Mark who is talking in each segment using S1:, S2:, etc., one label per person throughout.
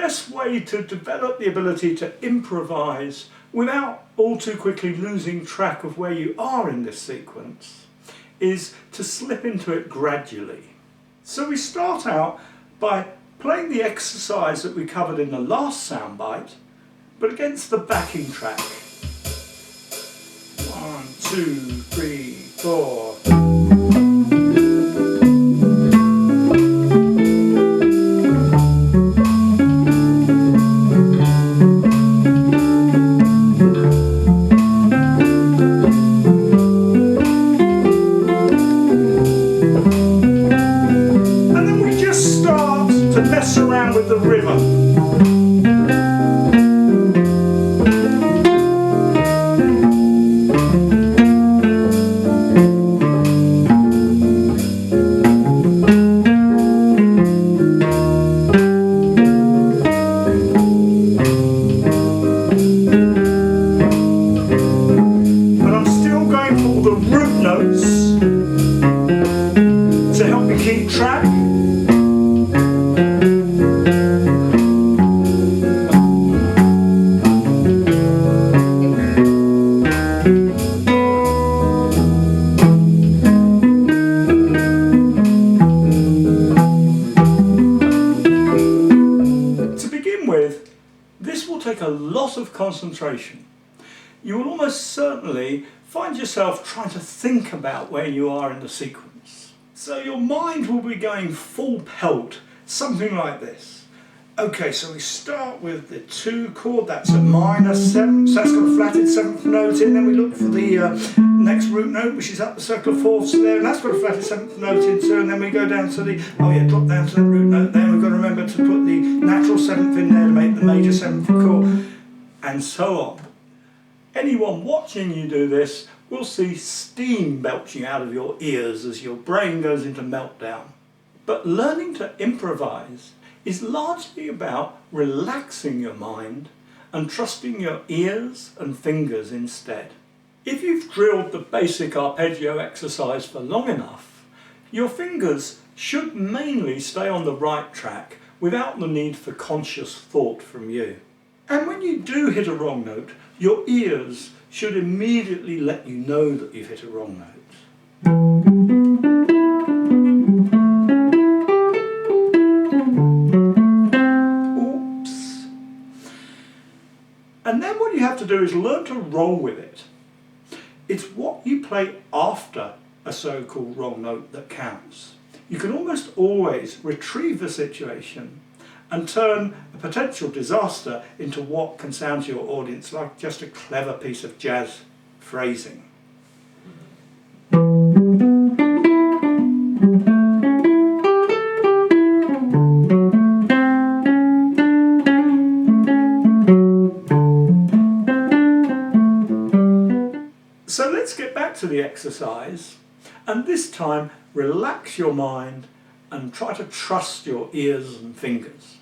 S1: best way to develop the ability to improvise without all too quickly losing track of where you are in this sequence is to slip into it gradually. So we start out by playing the exercise that we covered in the last soundbite, but against the backing track. 1, 2, 3, 4. To mess around with the rhythm. But I'm still going for all the root notes to help me keep track. This will take a lot of concentration. You will almost certainly find yourself trying to think about where you are in the sequence. So your mind will be going full pelt, something like this. Okay, so we start with the 2 chord, that's a minor 7th, so that's got a flatted 7th note in, then we look for the next root note, which is up the circle of 4ths there, and that's got a flatted 7th note in too, and then we go down to the, drop down to the root note there, we've got to remember to put the natural 7th in there to make the major 7th chord, and so on. Anyone watching you do this will see steam belching out of your ears as your brain goes into meltdown. But learning to improvise is largely about relaxing your mind and trusting your ears and fingers instead. If you've drilled the basic arpeggio exercise for long enough, your fingers should mainly stay on the right track without the need for conscious thought from you. And when you do hit a wrong note, your ears should immediately let you know that you've hit a wrong note. And then what you have to do is learn to roll with it. It's what you play after a so-called wrong note that counts. You can almost always retrieve the situation and turn a potential disaster into what can sound to your audience like just a clever piece of jazz phrasing. So let's get back to the exercise, and this time relax your mind and try to trust your ears and fingers.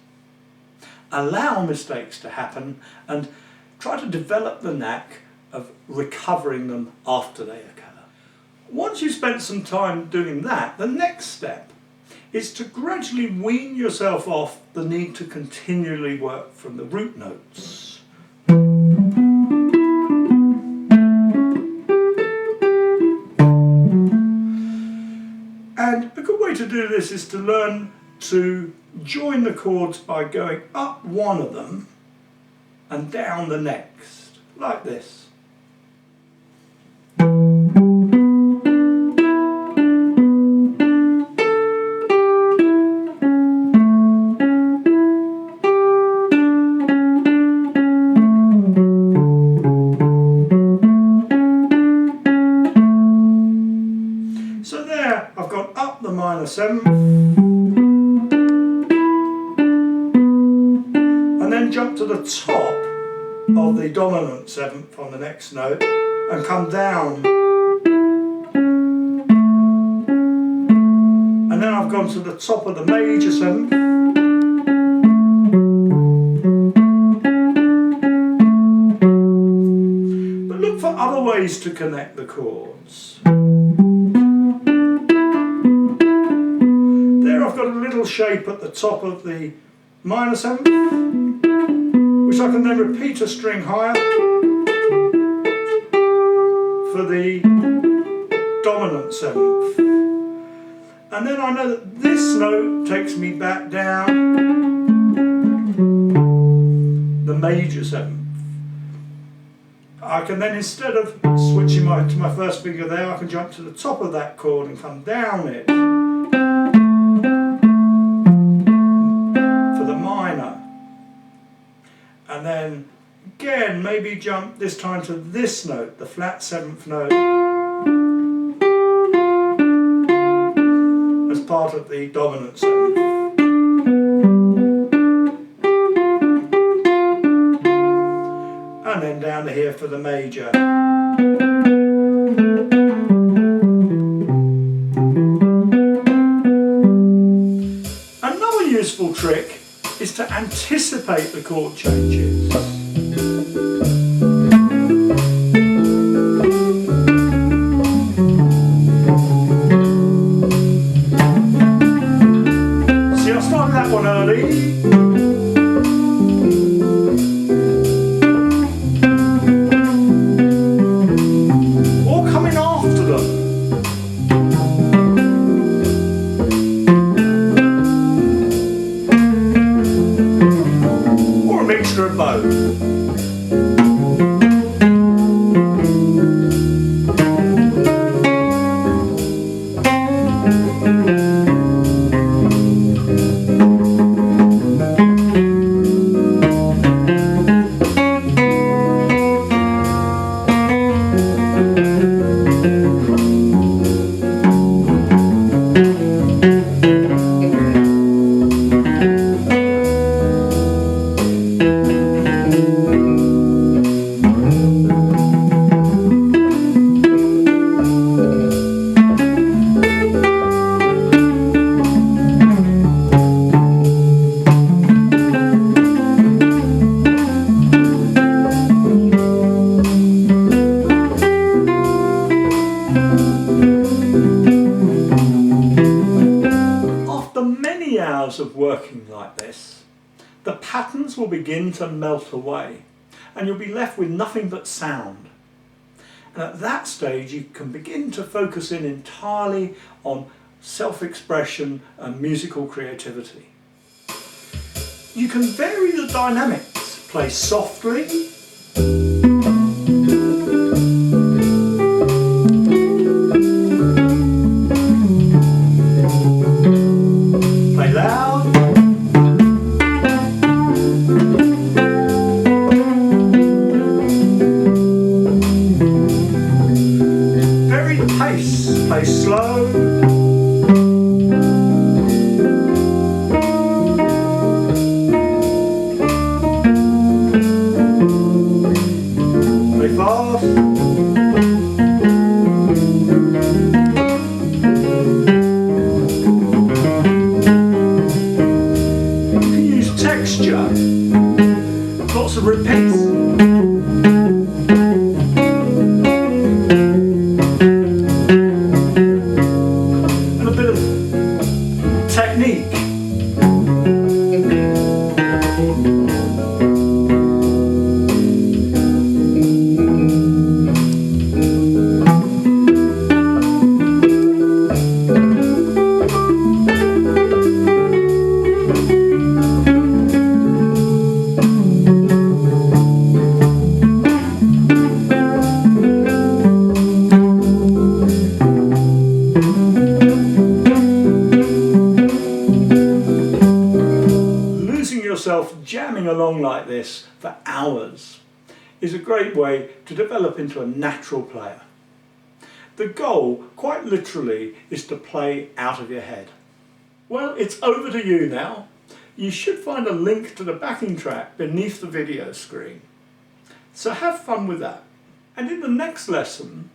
S1: Allow mistakes to happen and try to develop the knack of recovering them after they occur. Once you've spent some time doing that, the next step is to gradually wean yourself off the need to continually work from the root notes. And a good way to do this is to learn to join the chords by going up one of them and down the next, like this. So there, I've gone up the minor 7th, and then jump to the top of the dominant 7th on the next note, and come down. And then I've gone to the top of the major 7th, but look for other ways to connect the chords. I've got a little shape at the top of the minor 7th, which I can then repeat a string higher for the dominant 7th. And then I know that this note takes me back down the major 7th. I can then, instead of switching to my first finger there, I can jump to the top of that chord and come down it for the minor. And then again, maybe jump this time to this note, the flat 7th note, as part of the dominant 7th. And then down to here for the major. Another useful trick is to anticipate the chord changes. See, I started that one early. Of both. Hours of working like this, the patterns will begin to melt away and you'll be left with nothing but sound. And at that stage you can begin to focus in entirely on self-expression and musical creativity. You can vary the dynamics, play softly, play slow, play fast, you can use texture, lots of repeats. Technique. Jamming along like this for hours is a great way to develop into a natural player. The goal, quite literally, is to play out of your head. Well, it's over to you now. You should find a link to the backing track beneath the video screen. So have fun with that. And in the next lesson,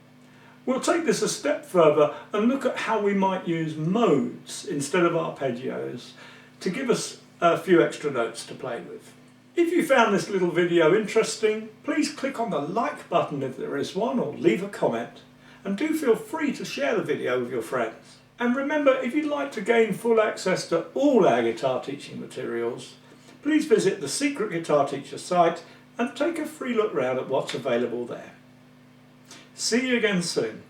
S1: we'll take this a step further and look at how we might use modes instead of arpeggios to give us a few extra notes to play with. If you found this little video interesting, please click on the like button if there is one, or leave a comment, and do feel free to share the video with your friends. And remember, if you'd like to gain full access to all our guitar teaching materials, please visit the Secret Guitar Teacher site and take a free look round at what's available there. See you again soon.